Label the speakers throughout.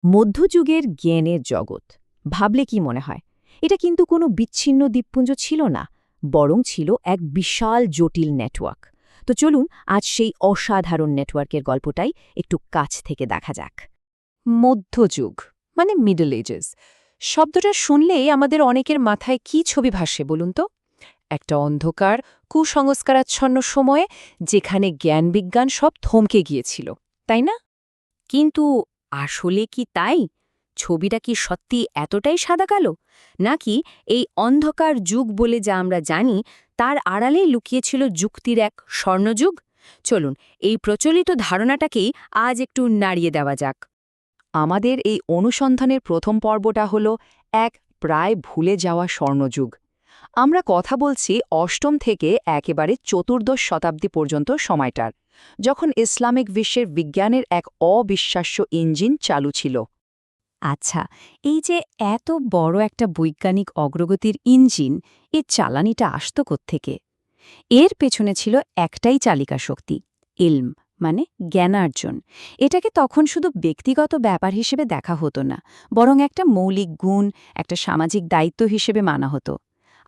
Speaker 1: মধ্যযুগের জ্ঞানের জগৎ ভাবলে কি মনে হয়? এটা কিন্তু কোনো বিচ্ছিন্ন দ্বীপপুঞ্জ ছিল না, বরং ছিল এক বিশাল জটিল নেটওয়ার্ক। তো চলুন আজ সেই অসাধারণ নেটওয়ার্কের গল্পটাই একটু কাছ থেকে দেখা যাক।
Speaker 2: মধ্যযুগ মানে মিডল এজেস শব্দটা শুনলেই আমাদের অনেকের মাথায় কি ছবি ভাসে বলুন তো? একটা অন্ধকার কুসংস্কারাচ্ছন্ন সময়ে যেখানে জ্ঞান বিজ্ঞান সব থমকে গিয়েছিল, তাই না?
Speaker 1: কিন্তু আসলে কি তাই? ছবিটা কি সত্যি এতটাই সাদাকালো, নাকি এই অন্ধকার যুগ বলে যা আমরা জানি তার আড়ালেই লুকিয়েছিল যুক্তির এক স্বর্ণযুগ? চলুন এই প্রচলিত ধারণাটাকেই আজ একটু নাড়িয়ে দেওয়া যাক।
Speaker 2: আমাদের এই অনুসন্ধানের প্রথম পর্বটা হল এক প্রায় ভুলে যাওয়া স্বর্ণযুগ। আমরা কথা বলছি অষ্টম থেকে একেবারে চতুর্দশ শতাব্দী পর্যন্ত সময়টার, যখন ইসলামিক বিশ্বের বিজ্ঞানের এক অবিশ্বাস্য ইঞ্জিন চালু ছিল।
Speaker 1: আচ্ছা, এই যে এত বড় একটা বৈজ্ঞানিক অগ্রগতির ইঞ্জিন, এর চালানিটা আসত কোত্থেকে? এর পেছনে ছিল একটাই চালিকা শক্তি, ইলম, মানে জ্ঞানার্জন। এটাকে তখন শুধু ব্যক্তিগত ব্যাপার হিসেবে দেখা হতো না, বরং একটা মৌলিক গুণ, একটা সামাজিক দায়িত্ব হিসেবে মানা হতো।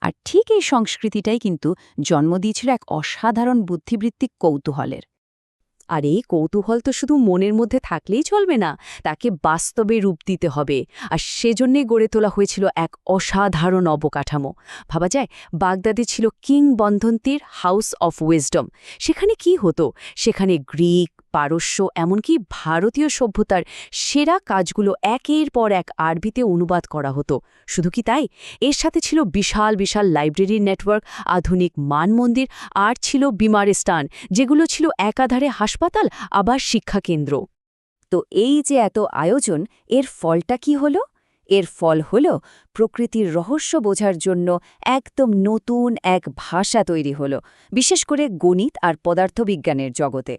Speaker 1: আর ঠিক এই সংস্কৃতিটাই কিন্তু জন্ম দিয়েছিল এক অসাধারণ বুদ্ধিবৃত্তিক কৌতূহলের। আর এই কৌতূহল তো শুধু মনের মধ্যে থাকলেই চলবে না, তাকে বাস্তবে রূপ দিতে হবে। আর সেজন্যে গড়ে তোলা হয়েছিল এক অসাধারণ অবকাঠামো। ভাবা যায়, বাগদাদে ছিল কিংবদন্তির হাউস অফ উইজডম। সেখানে কি হতো? সেখানে গ্রিক, পারস্য, এমনকি ভারতীয় সভ্যতার সেরা কাজগুলো একের পর এক আরবিতে অনুবাদ করা হতো। শুধু কি তাই, এর সাথে ছিল বিশাল বিশাল লাইব্রেরির নেটওয়ার্ক, আধুনিক মানমন্দির, আর ছিল বিমারিস্তান, যেগুলো ছিল একাধারে হাসপাতাল আবার শিক্ষাকেন্দ্র। তো এই যে এত আয়োজন, এর ফলটা কি হলো? এর ফল হল প্রকৃতির রহস্য বোঝার জন্য একদম নতুন এক ভাষা তৈরি হল, বিশেষ করে গণিত আর পদার্থবিজ্ঞানের জগতে।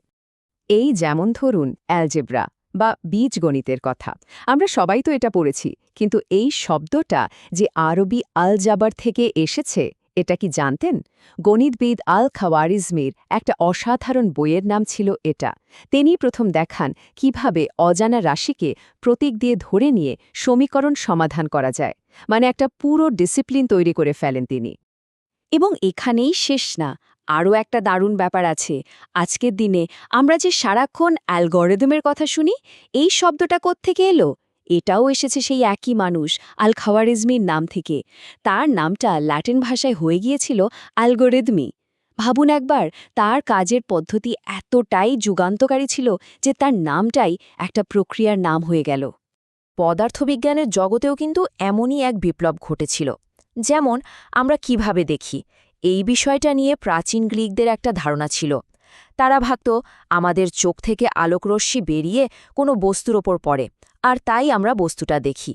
Speaker 2: এই যেমন ধরুন অ্যালজেব্রা বা বীজগণিতের কথা, আমরা সবাই তো এটা পড়েছি, কিন্তু এই শব্দটা যে আরবি আল জাবার থেকে এসেছে, এটা কি জানতেন? গণিতবিদ আল খাওয়ারিজমির একটা অসাধারণ বইয়ের নাম ছিল এটা। তিনি প্রথম দেখান কিভাবে অজানা রাশিকে প্রতীক দিয়ে ধরে নিয়ে সমীকরণ সমাধান করা যায়, মানে একটা পুরো ডিসিপ্লিন তৈরি করে ফেলেন তিনি।
Speaker 1: এবং এখানেই শেষ না, আরও একটা দারুণ ব্যাপার আছে। আজকের দিনে আমরা যে সারাক্ষণ অ্যালগরিদমের কথা শুনি, এই শব্দটা কোত্থেকে এলো? এটাও এসেছে সেই একই মানুষ, আল খাওয়ারিজমির নাম থেকে। তার নামটা ল্যাটিন ভাষায় হয়ে গিয়েছিল অ্যালগরিদমি। ভাবুন একবার, তার কাজের পদ্ধতি এতটাই যুগান্তকারী ছিল যে তার নামটাই একটা প্রক্রিয়ার নাম হয়ে গেল। পদার্থবিজ্ঞানের জগতেও কিন্তু এমনই এক বিপ্লব ঘটেছিল। যেমন আমরা কিভাবে দেখি, এই বিষয়টা নিয়ে প্রাচীন গ্রিকদের একটা ধারণা ছিল। তারা ভাবত আমাদের চোখ থেকে আলোকরশ্মি বেরিয়ে কোনো বস্তুর ওপর পড়ে, আর তাই আমরা বস্তুটা দেখি।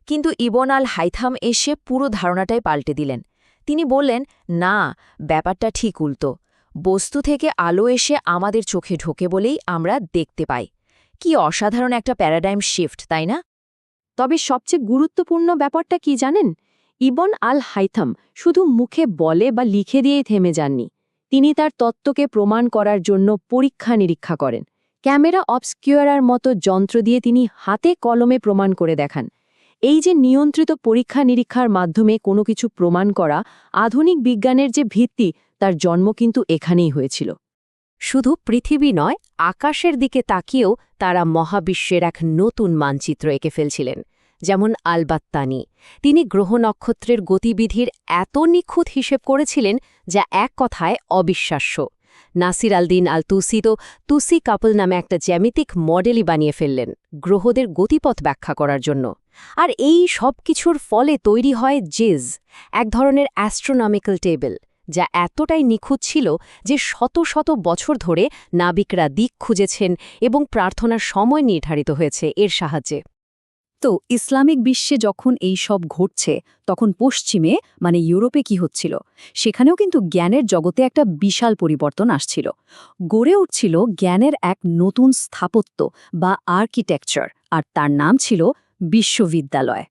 Speaker 1: কিন্তু ইবন আল হাইথাম এসে পুরো ধারণাটাই পাল্টে দিলেন। তিনি বললেন, না, ব্যাপারটা ঠিক উল্টো। বস্তু থেকে আলো এসে আমাদের চোখে ঢোকে বলেই আমরা দেখতে পাই। কি অসাধারণ একটা প্যারাডাইম শিফট, তাই না?
Speaker 2: তবে সবচেয়ে গুরুত্বপূর্ণ ব্যাপারটা কি জানেন? ইবন আল হাইথাম শুধু মুখে বলে বা লিখে দিয়েই থেমে যাননি। তিনি তার তত্ত্বকে প্রমাণ করার জন্য পরীক্ষা নিরীক্ষা করেন। ক্যামেরা অবস্কিউরার মতো যন্ত্র দিয়ে তিনি হাতে কলমে প্রমাণ করে দেখান। এই যে নিয়ন্ত্রিত পরীক্ষা নিরীক্ষার মাধ্যমে কোনো কিছু প্রমাণ করা, আধুনিক বিজ্ঞানের যে ভিত্তি, তার জন্ম কিন্তু এখানেই হয়েছিল।
Speaker 1: শুধু পৃথিবী নয়, আকাশের দিকে তাকিয়েও তারা মহাবিশ্বের এক নতুন মানচিত্র এঁকে ফেলছিলেন। যেমন আলবাত্তানি, তিনি গ্রহ নক্ষত্রের গতিবিধির এত নিখুঁত হিসেব করেছিলেন যা এক কথায় অবিশ্বাস্য। নাসির আল-দিন আল-তুসি তো তুসি কাপল নামে একটা জ্যামিতিক মডেলই বানিয়ে ফেললেন গ্রহদের গতিপথ ব্যাখ্যা করার জন্য। আর এই সব কিছুর ফলে তৈরি হয় জিজ, এক ধরনের অ্যাস্ট্রোনমিক্যাল টেবিল, যা এতটাই নিখুঁত ছিল যে শত শত বছর ধরে নাবিকরা দিক খুঁজেছেন এবং প্রার্থনার সময় নির্ধারিত হয়েছে এর সাহায্যে।
Speaker 2: তো ইসলামিক বিশ্বে যখন এই সব ঘটছে, তখন পশ্চিমে মানে ইউরোপে কি হচ্ছিল? সেখানেও কিন্তু জ্ঞানের জগতে একটা বিশাল পরিবর্তন আসছিল। গড়ে উঠছিল জ্ঞানের এক নতুন স্থাপত্য বা আর্কিটেকচার, আর তার নাম ছিল বিশ্ববিদ্যালয়।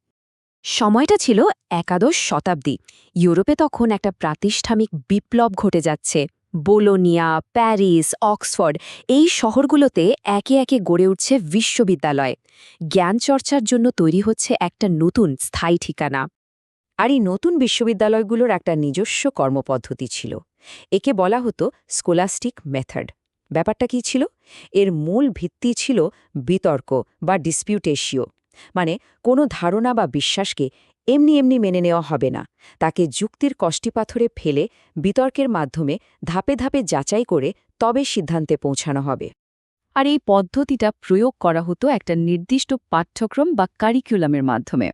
Speaker 1: সময়টা ছিল একাদশ শতাব্দী। ইউরোপে তখন একটা প্রাতিষ্ঠানিক বিপ্লব ঘটে যাচ্ছে।
Speaker 2: বোলোনিয়া, প্যারিস, অক্সফোর্ড এই শহরগুলোতে একে একে গড়ে উঠছে বিশ্ববিদ্যালয়। জ্ঞান চর্চার জন্য তৈরি হচ্ছে একটা নতুন স্থায়ী ঠিকানা। আর এই নতুন বিশ্ববিদ্যালয়গুলোর একটা নিজস্ব কর্মপদ্ধতি ছিল। একে বলা হতো স্কোলাস্টিক মেথড। ব্যাপারটা কি ছিল? এর মূল ভিত্তি ছিল বিতর্ক বা ডিসপিউটেশিও। মানে কোনো ধারণা বা বিশ্বাসকে এমনি এমনি মেনে নেওয়া হবে না, তাকে যুক্তির কষ্টিপাথরে ফেলে বিতর্কের মাধ্যমে ধাপে ধাপে যাচাই করে তবে সিদ্ধান্তে পৌঁছানো হবে।
Speaker 1: আর এই পদ্ধতিটা প্রয়োগ করা হতো একটা নির্দিষ্ট পাঠ্যক্রম বা কারিকুলামের মাধ্যমে।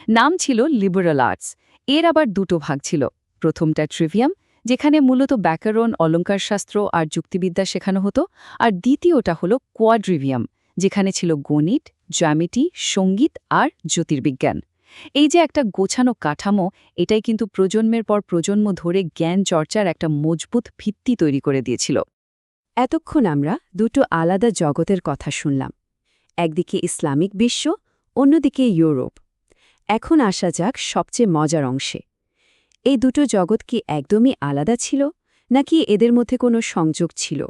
Speaker 1: নাম ছিল লিবারাল আর্টস। এর আবার দুটো ভাগ ছিল। প্রথমটা ট্রিভিয়াম, যেখানে মূলত ব্যাকরণ, অলঙ্কারশাস্ত্র আর যুক্তিবিদ্যা শেখানো হতো, আর দ্বিতীয়টা হলো কোয়াড্রিভিয়াম, যেখানে ছিল গণিত, জ্যামিতি, সঙ্গীত আর জ্যোতির্বিজ্ঞান। এই যে একটা গোছানো কাঠামো, এটাই কিন্তু প্রজন্মের পর প্রজন্ম ধরে জ্ঞান চর্চার একটা মজবুত ভিত্তি তৈরি করে দিয়েছিল।
Speaker 2: এতক্ষণ আমরা দুটো আলাদা জগতের কথা শুনলাম। একদিকে ইসলামিক বিশ্ব, অন্যদিকে ইউরোপ। এখন আসা যাক সবচেয়ে মজার অংশে। এই দুটো জগৎ কি একদমই আলাদা ছিল, নাকি এদের মধ্যে কোনো সংযোগ ছিল?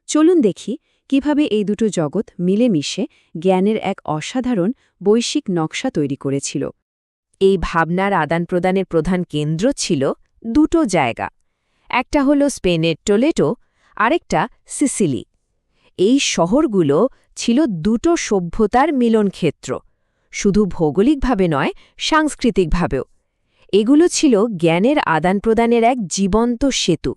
Speaker 2: চলুন দেখি কিভাবে এই দুটো জগৎ মিলেমিশে জ্ঞানের এক অসাধারণ বৈশ্বিক নকশা তৈরি করেছিল। এই ভাবনার আদান-প্রদানের প্রধান কেন্দ্র ছিল দুটো জায়গা। একটা হলো স্পেনের টোলেডো, আরেকটা সিসিলি। এই শহরগুলো ছিল দুটো সভ্যতার মিলনক্ষেত্র, শুধু ভৌগোলিকভাবে নয়, সাংস্কৃতিকভাবেও। এগুলো ছিল জ্ঞানের আদান-প্রদানের এক জীবন্ত সেতু।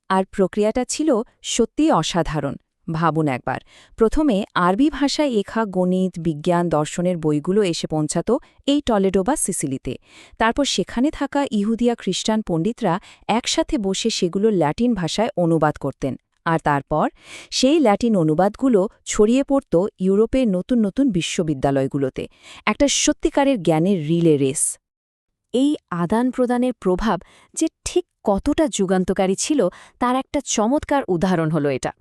Speaker 2: আর প্রক্রিয়াটা ছিল সত্যিই অসাধারণ। ভাবুন একবার, প্রথমে আরবি ভাষায় লেখা গণিত, বিজ্ঞান, দর্শনের বইগুলো এসে পৌঁছাত এই টলেডো বা সিসিলিতে। তারপর সেখানে থাকা ইহুদিয়া খ্রিস্টান পণ্ডিতরা একসাথে বসে সেগুলো ল্যাটিন ভাষায় অনুবাদ করতেন। আর তারপর সেই ল্যাটিন অনুবাদগুলো ছড়িয়ে পড়ত ইউরোপের নতুন নতুন বিশ্ববিদ্যালয়গুলোতে। একটা সত্যিকারের জ্ঞানের রিলে রেস। এই আদান-প্রদানের প্রভাব যে ঠিক কতটা যুগান্তকারী ছিল, তার একটা চমৎকার উদাহরণ হলো এটা।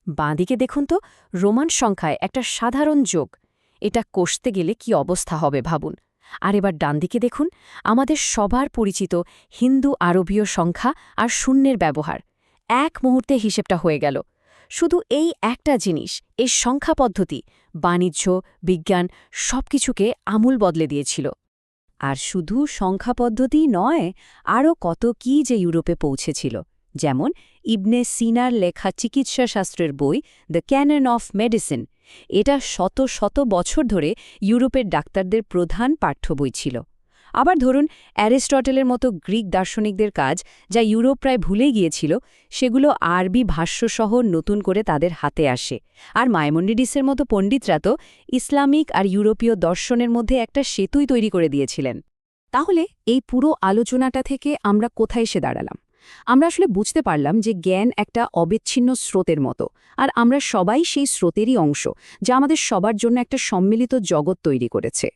Speaker 2: বাঁদিকে দেখুন তো, রোমান সংখ্যায় একটা সাধারণ যোগ। এটা কষতে গেলে কি অবস্থা হবে ভাবুন। আর এবার ডানদিকে দেখুন, আমাদের সবার পরিচিত হিন্দু আরবীয় সংখ্যা আর শূন্যের ব্যবহার। এক মুহূর্তে হিসেবটা হয়ে গেল। শুধু এই একটা জিনিস, এই সংখ্যা পদ্ধতি, বাণিজ্য, বিজ্ঞান সবকিছুকে আমূল বদলে দিয়েছিল। আর শুধু সংখ্যা পদ্ধতি নয়, আরও কত কি যে ইউরোপে পৌঁছেছিল। যেমন ইবনে সিনার লেখা চিকিৎসাশাস্ত্রের বই দ্য ক্যানন অফ মেডিসিন। এটা শত শত বছর ধরে ইউরোপের ডাক্তারদের প্রধান পাঠ্য বই ছিল। আবার ধরুন অ্যারিস্টটলের মতো গ্রিক দার্শনিকদের কাজ, যা ইউরোপ প্রায় ভুলে গিয়েছিল, সেগুলো আরবি ভাষ্যসহ নতুন করে তাদের হাতে আসে। আর মাইমন্ডিডিসের মতো পণ্ডিতরা তো ইসলামিক আর ইউরোপীয় দর্শনের মধ্যে একটা সেতুই তৈরি করে দিয়েছিলেন। তাহলে এই পুরো আলোচনাটা থেকে আমরা কোথায় এসে দাঁড়ালাম? আমরা আসলে বুঝতে পারলাম যে জ্ঞান একটা অবিচ্ছিন্ন স্রোতের মতো, আর আমরা সবাই সেই স্রোতেরই অংশ, যা আমাদের সবার জন্য একটা সম্মিলিত জগৎ তৈরি করেছে।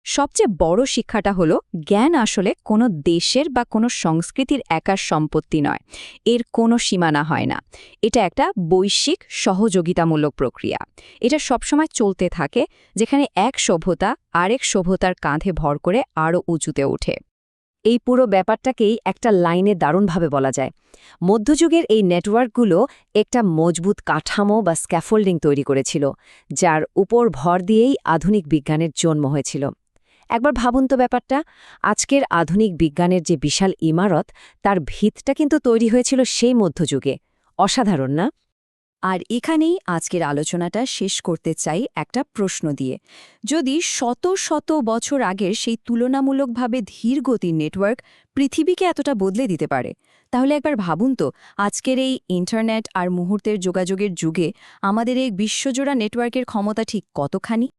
Speaker 2: সবচেয়ে বড় শিক্ষাটা হলো, জ্ঞান আসলে কোনো দেশের বা কোনো সংস্কৃতির একার সম্পত্তি নয়। এর কোনো সীমানা হয় না। এটা একটা বৈশ্বিক সহযোগিতামূলক প্রক্রিয়া। এটা সবসময় চলতে থাকে, যেখানে এক সভ্যতা আরেক সভ্যতার কাঁধে ভর করে আরও উঁচুতে ওঠে। এই পুরো ব্যাপারটাকেই একটা লাইনে দারুণভাবে বলা যায়। মধ্যযুগের এই নেটওয়ার্কগুলো একটা মজবুত কাঠামো বা স্ক্যাফোল্ডিং তৈরি করেছিল, যার উপর ভর দিয়েই আধুনিক বিজ্ঞানের জন্ম হয়েছিল। একবার ভাবুন তো ব্যাপারটা, আজকের আধুনিক বিজ্ঞানের যে বিশাল ইমারত, তার ভিতটা কিন্তু তৈরি হয়েছিল সেই মধ্যযুগে। অসাধারণ না? আর এখানেই আজকের আলোচনাটা শেষ করতে চাই একটা প্রশ্ন দিয়ে। যদি শত শত বছর আগের সেই তুলনামূলকভাবে ধীর গতির নেটওয়ার্ক পৃথিবীকে এতটা বদলে দিতে পারে, তাহলে একবার ভাবুন তো, আজকের এই ইন্টারনেট আর মুহূর্তের যোগাযোগের যুগে আমাদের এই বিশ্বজোড়া নেটওয়ার্কের ক্ষমতা ঠিক কতখানি।